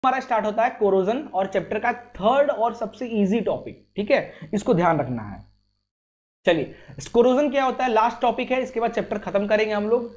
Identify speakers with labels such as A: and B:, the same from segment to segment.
A: हमारा स्टार्ट होता है कोरोजन और चैप्टर का थर्ड और सबसे इजी टॉपिक, ठीक है, इसको ध्यान रखना है। चलिए, कोरोजन क्या होता है, लास्ट टॉपिक है, इसके बाद चैप्टर खत्म करेंगे हम लोग,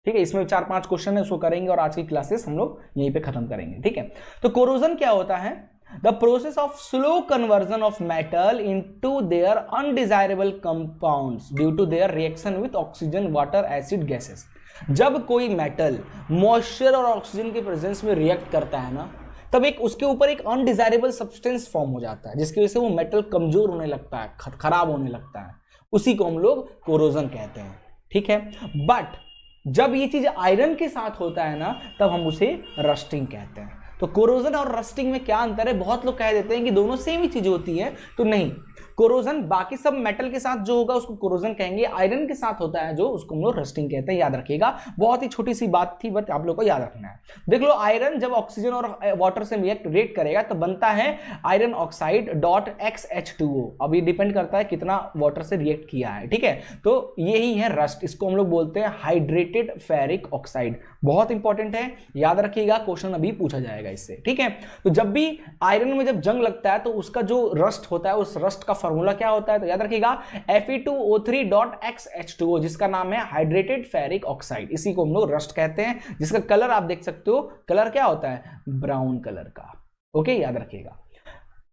A: ठीक है। इसमें 4-5 क्वेश्चन है, उसको करेंगे और आज की क्लासेस हम लोग यहीं पे खत्म करेंगे, ठीक है। तो कोरोजन क्या होता है, the process of slow conversion of metal into their undesirable compounds due to their reaction with oxygen, water, acid, gases. जब कोई मेटल मॉइस्चर और ऑक्सीजन के प्रेजेंस में रिएक्ट करता है ना, तब एक उसके ऊपर एक अनडिजायरेबल सब्सटेंस फॉर्म हो जाता है, जिसकी वजह से वो मेटल कमजोर होने लगता है, खराब होने लगता है। उसी को हम लोग कोरोजन कहते हैं, ठीक है। बट जब ये चीज आयरन के साथ होता है ना, तब हम उसे रस्टिंग कहते हैं। तो कोरोजन और रस्टिंग में क्या अंतर है? बहुत लोग कह देते हैं कि दोनों सेम ही चीज होती है, तो नहीं। कोरोजन बाकी सब मेटल के साथ जो होगा उसको कोरोजन कहेंगे, आयरन के साथ होता है जो, उसको हम लोग रस्टिंग कहते हैं। याद रखिएगा, बहुत ही छोटी सी बात थी, बट आप लोग को याद रखना है। देख लो, आयरन जब ऑक्सीजन और वाटर से रिएक्ट करेगा तो बनता है आयरन ऑक्साइड डॉट XH2O। अब ये डिपेंड करता है कितना वाटर से रिएक्ट किया है, ठीक है। तो यही है रस्ट, इसको हम लोग बोलते हैं हाइड्रेटेड फेरिक ऑक्साइड। बहुत इंपॉर्टेंट है, याद रखिएगा, क्वेश्चन अभी पूछा जाएगा इससे, ठीक है। तो जब भी आयरन में जब जंग लगता है तो उसका जो रस्ट होता है, उस रस्ट का फॉर्मूला क्या होता है? तो याद रखिएगा Fe2O3.XH2O, जिसका नाम है हाइड्रेटेड फेरिक ऑक्साइड। इसी को हम लोग रस्ट कहते हैं, जिसका कलर आप देख सकते हो, कलर क्या होता है? ब्राउन कलर का। ओके, याद रखिएगा।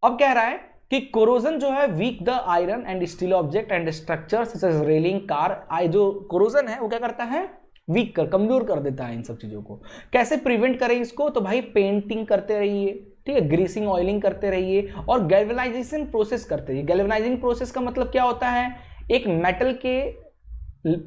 A: अब कह रहा है कि कोरोजन जो है weak the iron and steel object and structure such as railing, car. जो कोरोजन है वो क्या करता है? वीक कर, कमजोर कर देता है इन सब चीजों को। कैसे प्रिवेंट करें इसको? तो भाई पेंटिंग करते रहिए, ठीक है, ग्रीसिंग, ऑयलिंग करते रहिए और गैल्वेनाइजेशन प्रोसेस करते रहिए। गैल्वेनाइजिंग प्रोसेस का मतलब क्या होता है? एक मेटल के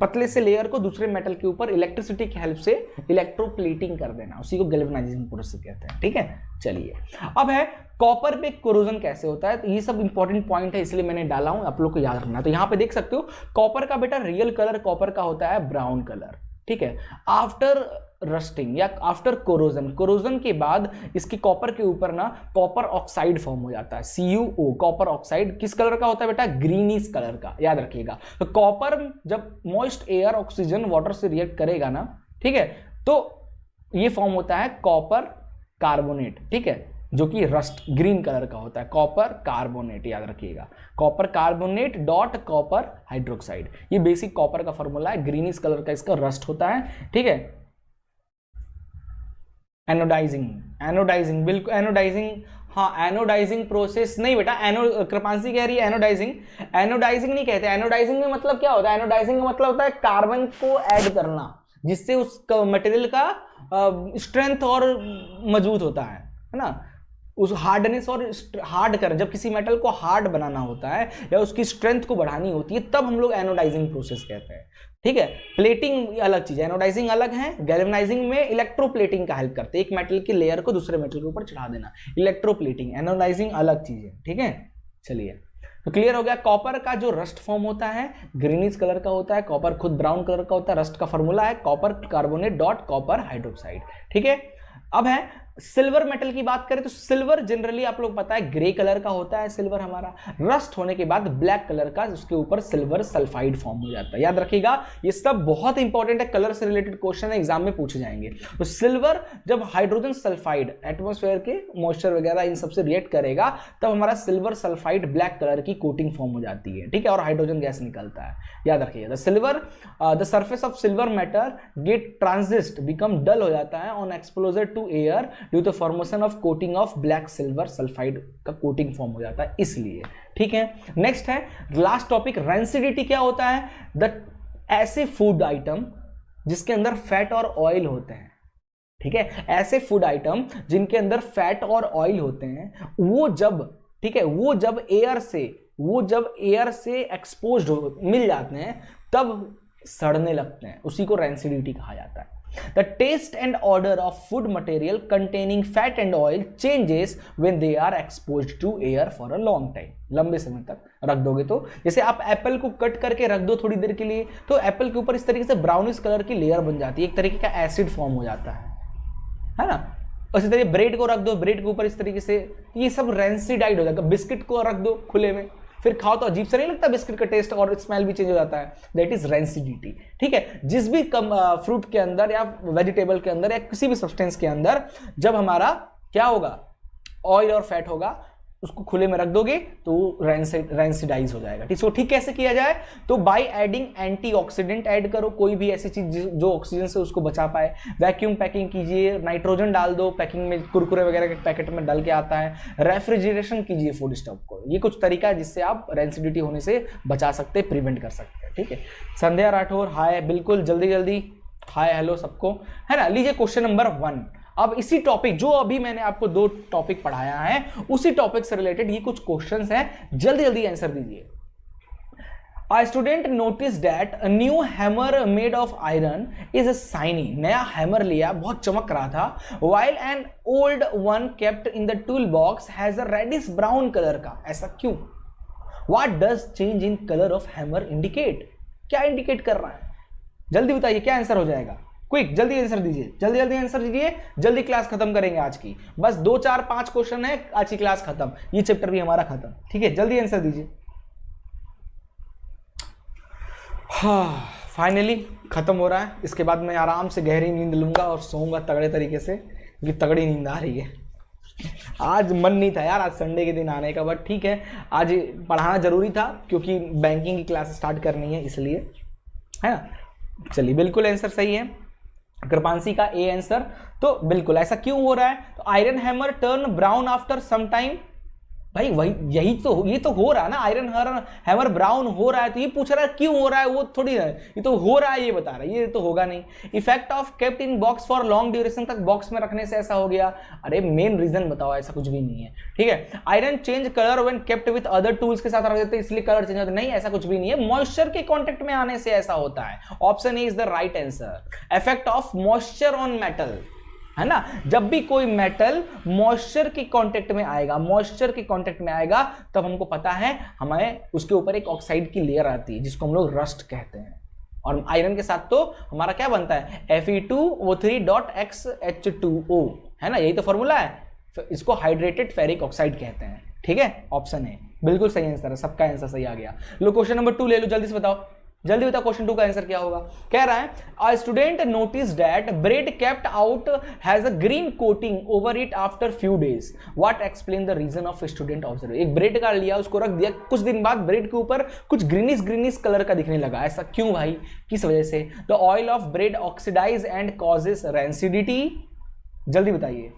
A: पतले से लेयर को दूसरे मेटल के ऊपर इलेक्ट्रिसिटी की हेल्प से इलेक्ट्रोप्लेटिंग कर देना, उसी को गैल्वेनाइजिंग प्रोसेस कहते हैं, ठीक है। चलिए, अब है कॉपर पे कोरोजन कैसे होता है। तो ये सब इंपॉर्टेंट पॉइंट है, इसलिए मैंने डाला हूं, आप लोग को याद रखना है। तो यहां पे देख सकते हो, कॉपर का बेटा रियल कलर कॉपर का होता है ब्राउन कलर, ठीक है। आफ्टर रस्टिंग या आफ्टर कोरोजन के बाद इसकी कॉपर के ऊपर ना कॉपर ऑक्साइड फॉर्म हो जाता है, CuO। कॉपर ऑक्साइड किस कलर का होता है बेटा? ग्रीनिश कलर का, याद रखिएगा। तो कॉपर जब मॉइस्ट एयर, ऑक्सीजन, वाटर से रिएक्ट करेगा ना, ठीक है, तो ये फॉर्म होता है कॉपर कार्बोनेट, ठीक है, जो कि रस्ट ग्रीन कलर का होता है, कॉपर कार्बोनेट, याद रखिएगा। Copper carbonate dot copper hydroxide, ये बेसिक कॉपर का फॉर्मूला है। ग्रीनिश कलर का इसका रस्ट होता है, ठीक है। एनोडाइजिंग बिल्कुल, एनोडाइजिंग, हाँ, एनोडाइजिंग प्रोसेस नहीं बेटा, कृपांशी कह रही है एनोडाइजिंग नहीं कहते। एनोडाइजिंग में मतलब क्या होता है? एनोडाइजिंग का मतलब होता है कार्बन को ऐड करना, जिससे उस मटेरियल का स्ट्रेंथ और मजबूत होता है ना। उस हार्डनेस और हार्ड कर, जब किसी मेटल को हार्ड बनाना होता है या उसकी स्ट्रेंथ को बढ़ानी होती है, तब हम लोग एनोडाइजिंग प्रोसेस कहते हैं, ठीक है। प्लेटिंग अलग चीज है, एनोडाइजिंग अलग है। गैल्वेनाइजिंग में इलेक्ट्रोप्लेटिंग का हेल्प करते हैं, एक मेटल की लेयर को दूसरे मेटल के ऊपर चढ़ा देना, इलेक्ट्रोप्लेटिंग। एनोडाइजिंग अलग चीज है, ठीक है। चलिए, तो क्लियर हो गया। कॉपर का जो रस्ट फॉर्म होता है ग्रीनिश कलर का होता है, कॉपर खुद ब्राउन कलर का होता है। रस्ट का फॉर्मूला है copper carbonate dot copper hydroxide, ठीक है। अब है सिल्वर मेटल की बात करें तो सिल्वर जनरली आप लोग पता है ग्रे कलर का होता है सिल्वर हमारा। रस्ट होने के बाद ब्लैक कलर का उसके ऊपर सिल्वर सल्फाइड फॉर्म हो जाता है। याद रखिएगा, ये सब बहुत इंपॉर्टेंट है, कलर से रिलेटेड क्वेश्चन एग्जाम में पूछे जाएंगे। तो सिल्वर जब हाइड्रोजन सल्फाइड एटमॉस्फेयर के मॉइस्चर वगैरह इन सबसे रिएक्ट करेगा, तब हमारा सिल्वर सल्फाइड ब्लैक कलर की कोटिंग फॉर्म हो जाती है, ठीक है, और हाइड्रोजन गैस निकलता है। याद रखिएगा, the surface of silver matter get tarnished become dull हो जाता है on exposure to air due to formation of coating of black silver sulphide का कोटिंग फॉर्म हो जाता है, इसलिए, ठीक है। नेक्स्ट है लास्ट टॉपिक, रेंसिडिटी क्या होता है? ऐसे फूड आइटम जिसके अंदर फैट और ऑयल होते हैं, ठीक है, ऐसे फूड आइटम जिनके अंदर फैट और ऑयल होते हैं, वो जब, ठीक है, वो जब एयर से एक्सपोज्ड मिल जाते हैं, तब सड़ने लगते हैं, उसी को रेंसिडिटी कहा जाता है। The taste and odor of food material containing fat and oil changes when they are exposed to air for a long time. लंबे समय तक रख दोगे तो, जैसे आप एप्पल को कट करके रख दो थोड़ी देर के लिए, तो एप्पल के ऊपर इस तरीके से ब्राउनिश कलर की लेयर बन जाती है, एक तरीके का एसिड फॉर्म हो जाता है ना। उसी तरह ब्रेड को रख दो, ब्रेड के ऊपर इस तरीके से ये सब रेंसिडाइड हो जाएगा। बिस्किट को रख दो खुले में, फिर खाओ तो अजीब सा नहीं लगता, बिस्किट का टेस्ट और स्मेल भी चेंज हो जाता है, दैट इज रेंसिडिटी, ठीक है। जिस भी फ्रूट के अंदर या वेजिटेबल के अंदर या किसी भी सब्सटेंस के अंदर जब हमारा क्या होगा, ऑयल और फैट होगा, उसको खुले में रख दोगे तो रेंसिडाइज हो जाएगा। ठीक कैसे किया जाए, तो बाय एडिंग एंटीऑक्सीडेंट ऐड करो, कोई भी ऐसी चीज जो ऑक्सीजन से उसको बचा पाए, वैक्यूम पैकिंग कीजिए, नाइट्रोजन डाल दो, पैकिंग में कुरकुरे वगैरह के पैकेट में डल के आता है, रेफ्रिजरेशन कीजिए फूड स्टॉक को। ये कुछ तरीका है जिससे आप रेंसिडिटी होने से बचा सकते, प्रिवेंट कर सकते हैं। ठीक है, संध्या राठौर हाय, बिल्कुल जल्दी जल्दी हाय हेलो सबको, है ना। लीजिए क्वेश्चन नंबर 1, अब इसी टॉपिक जो अभी मैंने आपको 2 टॉपिक पढ़ाया है उसी टॉपिक से रिलेटेड ये कुछ क्वेश्चंस हैं, जल्दी जल्दी आंसर दीजिए। A student noticed that a new hammer made of iron is shiny, नया हैमर लिया, बहुत चमक रहा था, while an old one kept in the toolbox has a reddish brown color का, ऐसा क्यों? What does change in color of hammer indicate? क्या इंडिकेट कर रहा है, जल्दी बताइए, क्या आंसर हो जाएगा? क्विक जल्दी आंसर दीजिए, जल्दी जल्दी आंसर दीजिए, जल्दी क्लास खत्म करेंगे आज की, बस 2 4 5 क्वेश्चन है, आज की क्लास खत्म, ये चैप्टर भी हमारा खत्म। ठीक है, जल्दी आंसर दीजिए। हाँ, फाइनली खत्म हो रहा है, इसके बाद मैं आराम से गहरी नींद लूंगा और सोऊंगा तगड़े तरीके से, क्योंकि तगड़ी नींद आ रही है। आज मन नहीं था यार, आज संडे के दिन आने का, बट ठीक है, आज पढ़ाना जरूरी था क्योंकि बैंकिंग की क्लास स्टार्ट करनी है, इसलिए, है ना। चलिए, बिल्कुल आंसर सही है, कृपांशी का ए आंसर। तो बिल्कुल ऐसा क्यों हो रहा है, तो iron hammer turn brown after some time, भाई वही यही तो, ये तो हो रहा है ना, आयरन हैमर ब्राउन हो रहा है, तो ये पूछ रहा है क्यों हो रहा है, वो थोड़ी है, ये तो हो रहा है ये बता रहा है, ये तो होगा नहीं। Effect of kept in box for long duration, तक बॉक्स में रखने से ऐसा हो गया, अरे मेन रीजन बताओ, ऐसा कुछ भी नहीं है। ठीक है, iron change colour when kept with other tools के साथ रख देते इसलिए कलर चेंज होता, नहीं ऐसा कुछ भी नहीं है, मॉइस्चर के कॉन्टेक्ट में आने से ऐसा होता है। Option A is the right answer. Effect of moisture on metal, है ना, जब भी कोई मेटल मॉइस्चर के कांटेक्ट में आएगा, मॉइस्चर के कांटेक्ट में आएगा, तब हमको पता है हमें उसके ऊपर एक ऑक्साइड की लेयर आती है जिसको हम लोग रस्ट कहते हैं, और आयरन के साथ तो हमारा क्या बनता है, Fe2O3.XH2O, है ना, यही तो फॉर्मूला है, इसको हाइड्रेटेड फेरिक ऑक्साइड कहते हैं। ठीक है, ऑप्शन है बिल्कुल सही आंसर है, सबका आंसर सही आ गया। लो क्वेश्चन नंबर 2 ले लो, जल्दी से बताओ, जल्दी बताओ क्वेश्चन 2 का आंसर क्या होगा। कह रहा है a student notice that bread kept out has a green coating over it after few days, what explain the reason of student observe. एक ब्रेड का लिया, उसको रख दिया, कुछ दिन बाद ब्रेड के ऊपर कुछ ग्रीनिश कलर का दिखने लगा, ऐसा क्यों भाई, किस वजह से? The oil of bread oxidise and causes rancidity, जल्दी बताइए,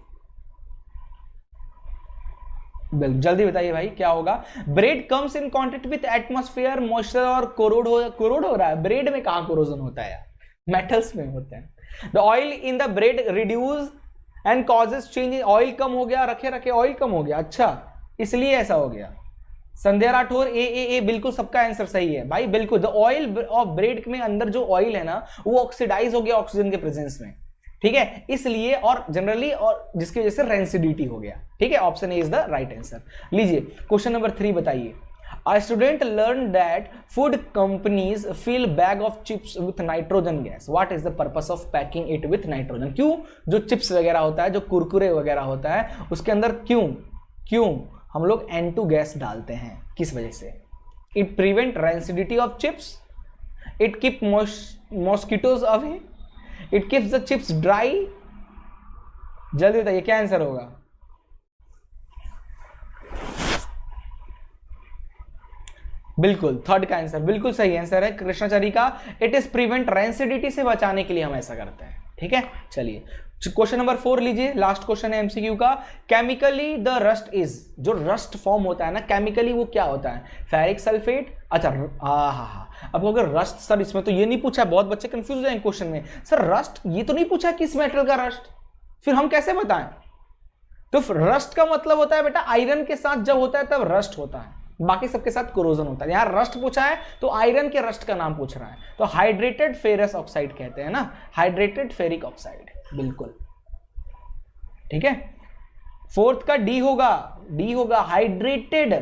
A: जल्दी बताइए भाई क्या होगा। Bread comes in contact with atmosphere, moisture और कोरोड हो रहा है, ब्रेड में कहां कोरोजन होता है, मेटल्स में होता है। The oil in the bread reduce and causes change, oil कम हो गया, रखे रखे ऑयल कम हो गया, अच्छा इसलिए ऐसा हो गया। संध्या राठौर ए बिल्कुल सबका आंसर सही है भाई, बिल्कुल। द ऑयल ऑफ ब्रेड में अंदर जो ऑयल है ना वो ऑक्सीडाइज हो गया ऑक्सीजन के प्रेजेंस में, ठीक है, इसलिए, और जनरली, और जिसकी वजह से रेंसिडिटी हो गया। ठीक है, option A is the right answer. लीजिए क्वेश्चन नंबर 3 बताइए। A student learned that food companies fill bag of chips with nitrogen gas. What is the purpose of packing it with nitrogen? क्यों जो chips वगैरह होता है, जो कुरकुरे वगैरह होता है, उसके अंदर क्यों हम लोग N2 गैस डालते हैं, किस वजह से? It prevent rancidity of chips. It keep mosquitoes away. It keeps the chips dry. जल्दी बताइए क्या आंसर होगा। बिल्कुल थर्ड का आंसर बिल्कुल सही आंसर है कृष्णाचारी का। इट इज प्रिवेंट रेंसिडिटी से बचाने के लिए हम ऐसा करते हैं। ठीक है, चलिए क्वेश्चन नंबर 4 लीजिए, लास्ट क्वेश्चन है एमसीक्यू का। केमिकली द रस्ट इज, जो रस्ट फॉर्म होता है ना केमिकली, वो क्या होता है? Ferric sulphate. अच्छा अब अगर रस्ट, सर इसमें तो ये नहीं पूछा, बहुत बच्चे कंफ्यूज हो जाएंगे क्वेश्चन में, सर रस्ट ये तो नहीं पूछा किस मेटल का रस्ट, फिर हम कैसे बताएं? तो रस्ट का मतलब होता है बेटा आयरन के साथ जब होता है तब रस्ट होता है, बाकी सबके साथ कोरोजन होता है। यहां रस्ट पूछा है तो आयरन के रस्ट का नाम पूछ रहा है, तो हाइड्रेटेड फेरस ऑक्साइड कहते हैं ना, हाइड्रेटेड फेरिक ऑक्साइड, बिल्कुल ठीक है। फोर्थ का डी होगा हाइड्रेटेड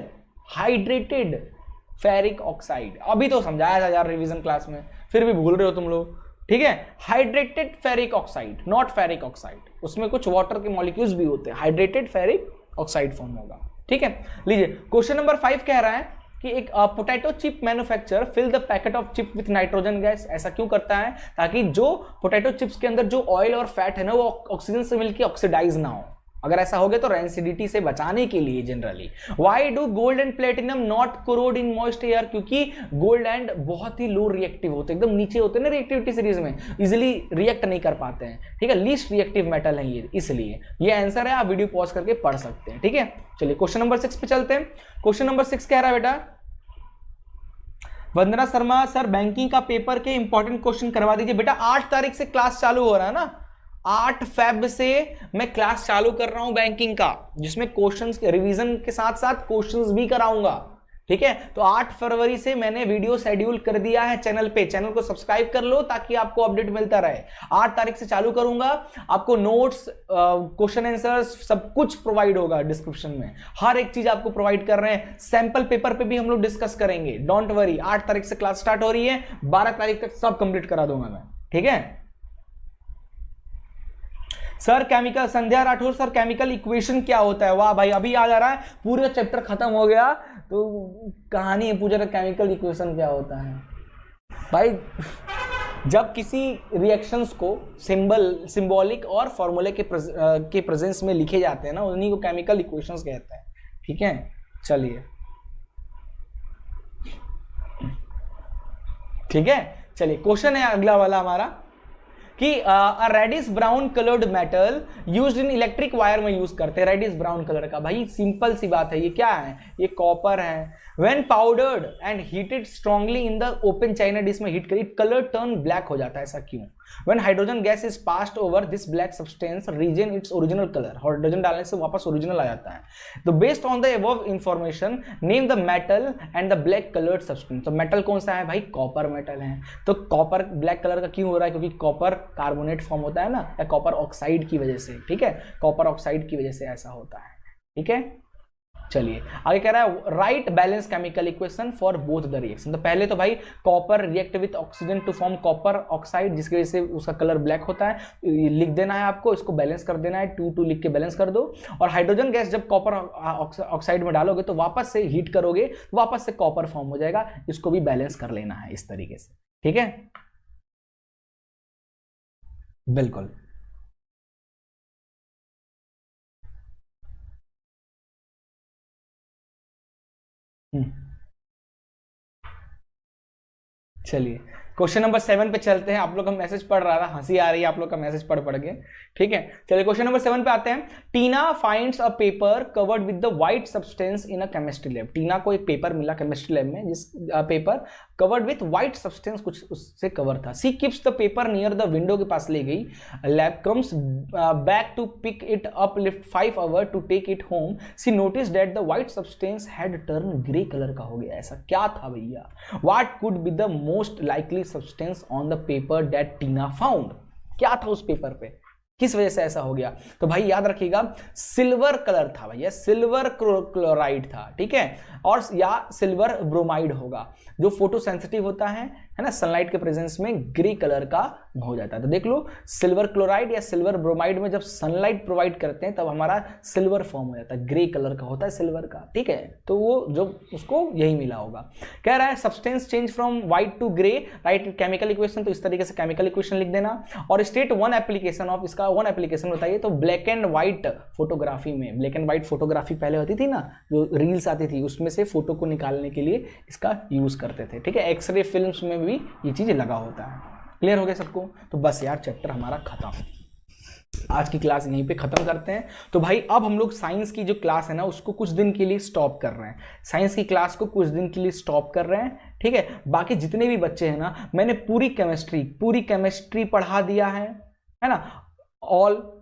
A: फेरिक ऑक्साइड। अभी तो समझाया था यार रिवीजन क्लास में, फिर भी भूल रहे हो तुम लोग। ठीक है, hydrated ferric oxide, not ferric oxide, उसमें कुछ वाटर के मॉलिक्यूल्स भी होते हैं, हाइड्रेटेड फेरिक ऑक्साइड फॉर्म होगा। ठीक है, लीजिए क्वेश्चन नंबर 5 कह रहा है कि एक potato chip manufacturer fill the packet of chip with nitrogen gas. ऐसा क्यों करता है? ताकि जो पोटैटो चिप्स के अंदर जो ऑयल और फैट है ना वो ऑक्सीजन से मिलकर ऑक्सीडाइज ना हो। अगर ऐसा हो गया तो रेंसिडिटी से बचाने के लिए generally. Why do gold and platinum not corrode in moist air? क्योंकि गोल्ड एंड बहुत ही लो रिएक्टिव होते हैं, एकदम नीचे होते हैं ना रिएक्टिविटी सीरीज में, इजिली रिएक्ट नहीं कर पाते हैं, ठीक है, लीस्ट रिएक्टिव मेटल है ये, इसलिए ये आंसर है, आप वीडियो पॉज करके पढ़ सकते हैं, ठीक है। चलिए क्वेश्चन नंबर 6 पे चलते हैं। क्वेश्चन नंबर 6 कह रहा है बेटा, वंदना शर्मा सर बैंकिंग का पेपर के इंपॉर्टेंट क्वेश्चन करवा दीजिए। बेटा 8 तारीख से क्लास चालू हो रहा है ना, 8 फेब से मैं क्लास चालू कर रहा हूं बैंकिंग का, जिसमें क्वेश्चंस के रिवीजन के साथ साथ क्वेश्चंस भी कराऊंगा, ठीक है। तो 8 फरवरी से मैंने वीडियो शेड्यूल कर दिया है चैनल पे, चैनल को सब्सक्राइब कर लो ताकि आपको अपडेट मिलता रहे। 8 तारीख से चालू करूंगा, आपको नोट्स, क्वेश्चन आंसर्स सब कुछ प्रोवाइड होगा डिस्क्रिप्शन में, हर एक चीज आपको प्रोवाइड कर रहे हैं। सैंपल पेपर पे भी हम लोग डिस्कस करेंगे, डोंट वरी। 8 तारीख से क्लास स्टार्ट हो रही है, 12 तारीख तक सब कंप्लीट करा दूंगा मैं, ठीक है। सर केमिकल, संध्या राठौर सर केमिकल इक्वेशन क्या होता है? वाह भाई, अभी याद आ रहा है, पूरा चैप्टर खत्म हो गया तो कहानी पूछ रहा केमिकल इक्वेशन क्या होता है। भाई जब किसी रिएक्शंस को सिंबॉलिक और फॉर्मूले के प्रेजेंस में लिखे जाते हैं ना, उन्हीं को केमिकल इक्वेशंस कहते हैं, ठीक है। चलिए ठीक है, चलिए क्वेश्चन है अगला वाला हमारा कि reddish brown coloured metal used in electric wire में यूज करते हैं, रेडिश ब्राउन कलर का। भाई सिंपल सी बात है, ये क्या है? ये कॉपर है। When powdered and heated strongly in the open china dish में हीट करी, कलर टर्न ब्लैक हो जाता है, ऐसा क्यों? When hydrogen gas is passed over this black substance regain its original colour, hydrogen डालने से वापस ओरिजिनल आ जाता है। तो based on the above information name the metal and the black coloured substance. तो मेटल कौन सा है भाई? कॉपर मेटल है। तो कॉपर ब्लैक कलर का क्यों हो रहा है? क्योंकि कॉपर कार्बोनेट फॉर्म होता है ना, या कॉपर ऑक्साइड की वजह से, ठीक है, कॉपर ऑक्साइड की वजह से ऐसा होता है, ठीक है। चलिए आगे कह रहा है write balance chemical equation for both the reaction. तो पहले तो भाई copper react with oxygen to form copper oxide, जिसकी वजह से उसका कलर ब्लैक होता है, लिख देना है आपको, इसको बैलेंस कर देना है, 2 लिख के बैलेंस कर दो। और हाइड्रोजन गैस जब कॉपर ऑक्साइड में डालोगे तो वापस से हीट करोगे, वापस से कॉपर फॉर्म हो जाएगा, इसको भी बैलेंस कर लेना है इस तरीके से, ठीक है। बिल्कुल चलिए क्वेश्चन नंबर 7 पे चलते हैं। आप लोग का मैसेज पढ़ रहा था, हंसी आ रही है आप लोग का मैसेज पढ़ के, ठीक है। चलिए क्वेश्चन नंबर 7 पे आते हैं। Tina finds a paper covered with the white substance in a chemistry lab. Tina को एक पेपर मिला केमिस्ट्री लैब में, जिस paper covered with white substance, कुछ उससे कवर था। She keeps the paper near the window, के पास ले गई। Lab comes back to pick it up, left 5 hour to take it home. She notice that the white substance had turn grey colour का हो गया। ऐसा क्या था भैया? What could be the most likely substance on the paper that Tina found? क्या था उस पेपर पे, किस वजह से ऐसा हो गया? तो भाई याद रखिएगा, सिल्वर कलर था भैया, सिल्वर क्लोराइड था, ठीक है, और या सिल्वर ब्रोमाइड होगा, जो फोटो सेंसिटिव होता है ना, सनलाइट के प्रेजेंस में ग्रे कलर का हो जाता है। तो देख लो, सिल्वर क्लोराइड या सिल्वर ब्रोमाइड में जब सनलाइट प्रोवाइड करते हैं तब हमारा सिल्वर फॉर्म हो जाता है, ग्रे कलर का होता है सिल्वर का, ठीक है। तो वो जो उसको यही मिला होगा। कह रहा है substance change from white to grey, write chemical equation. तो इस तरीके से केमिकल इक्वेशन लिख देना। और स्टेट वन एप्लीकेशन ऑफ, इसका वन एप्लीकेशन बताइए। तो ब्लैक एंड व्हाइट फोटोग्राफी में, ब्लैक एंड व्हाइट फोटोग्राफी पहले होती थी ना, जो रील्स आती थी, उसमें से फोटो को निकालने के लिए इसका यूज करते थे, ठीक है। एक्सरे फिल्म्स में भी ये चीज लगा होता है। क्लियर हो गया सबको? तो बस यार चैप्टर हमारा खत्म, आज की क्लास यहीं पे खत्म करते हैं। तो भाई अब हम लोग साइंस की जो क्लास है ना, उसको कुछ दिन के लिए स्टॉप कर रहे हैं, साइंस की क्लास को कुछ दिन के लिए स्टॉप कर रहे हैं, ठीक है। बाकी जितने भी बच्चे हैं ना, मैंने पूरी केमिस्ट्री पढ़ा दिया है ना, और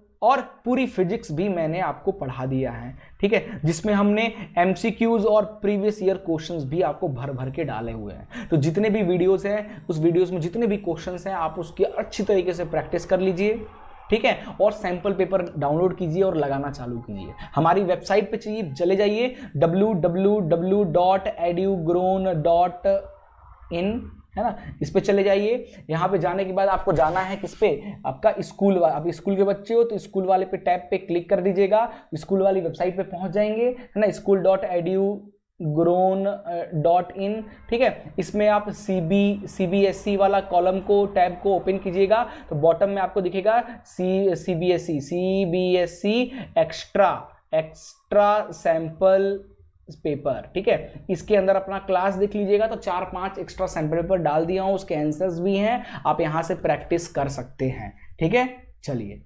A: पूरी फिजिक्स भी मैंने आपको पढ़ा दिया है, ठीक है, जिसमें हमने एमसीक्यूज और प्रीवियस ईयर क्वेश्चंस भी आपको भर भर के डाले हुए हैं। तो जितने भी वीडियोस हैं, उस वीडियोस में जितने भी क्वेश्चंस हैं, आप उसकी अच्छी तरीके से प्रैक्टिस कर लीजिए, ठीक है। और सैंपल पेपर डाउनलोड कीजिए और लगाना चालू कीजिए। हमारी वेबसाइट पे चाहिए, चले जाइए www.edugrown.in, है ना, इस पे चले जाइए। यहाँ पे जाने के बाद आपको जाना है किस पे? आपका स्कूल, आप स्कूल के बच्चे हो तो स्कूल वाले पे टैब पे क्लिक कर दीजिएगा, स्कूल वाली वेबसाइट पे पहुंच जाएंगे, है ना, school.edu grown.in, ठीक है। इसमें आप CBSE वाला कॉलम को टैब को ओपन कीजिएगा तो बॉटम में आपको दिखेगा CBSE एक्स्ट्रा सैंपल पेपर, ठीक है। इसके अंदर अपना क्लास देख लीजिएगा तो 4-5 एक्स्ट्रा सैंपल पेपर डाल दिया हूं, उसके आंसर्स भी हैं, आप यहां से प्रैक्टिस कर सकते हैं, ठीक है। चलिए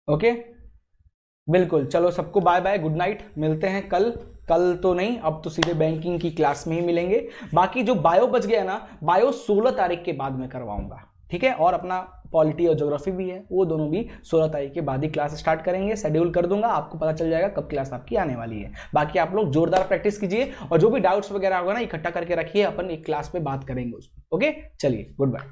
A: ओके, बिल्कुल, चलो सबको बाय बाय, गुड नाइट, मिलते हैं कल तो नहीं, अब तो सीधे बैंकिंग की क्लास में ही मिलेंगे। बाकी जो बायो बच गया ना, बायो 16 तारीख के बाद में करवाऊंगा, ठीक है। और अपना पॉलिटी और ज्योग्राफी भी है, वो दोनों भी 16 तारीख के बाद ही क्लास स्टार्ट करेंगे। शेड्यूल कर दूंगा, आपको पता चल जाएगा कब क्लास आपकी आने वाली है। बाकी आप लोग जोरदार प्रैक्टिस कीजिए और जो भी डाउट्स वगैरह होगा ना इकट्ठा करके रखिए, अपन एक क्लास पे बात करेंगे उस पर। ओके, चलिए, गुड बाय।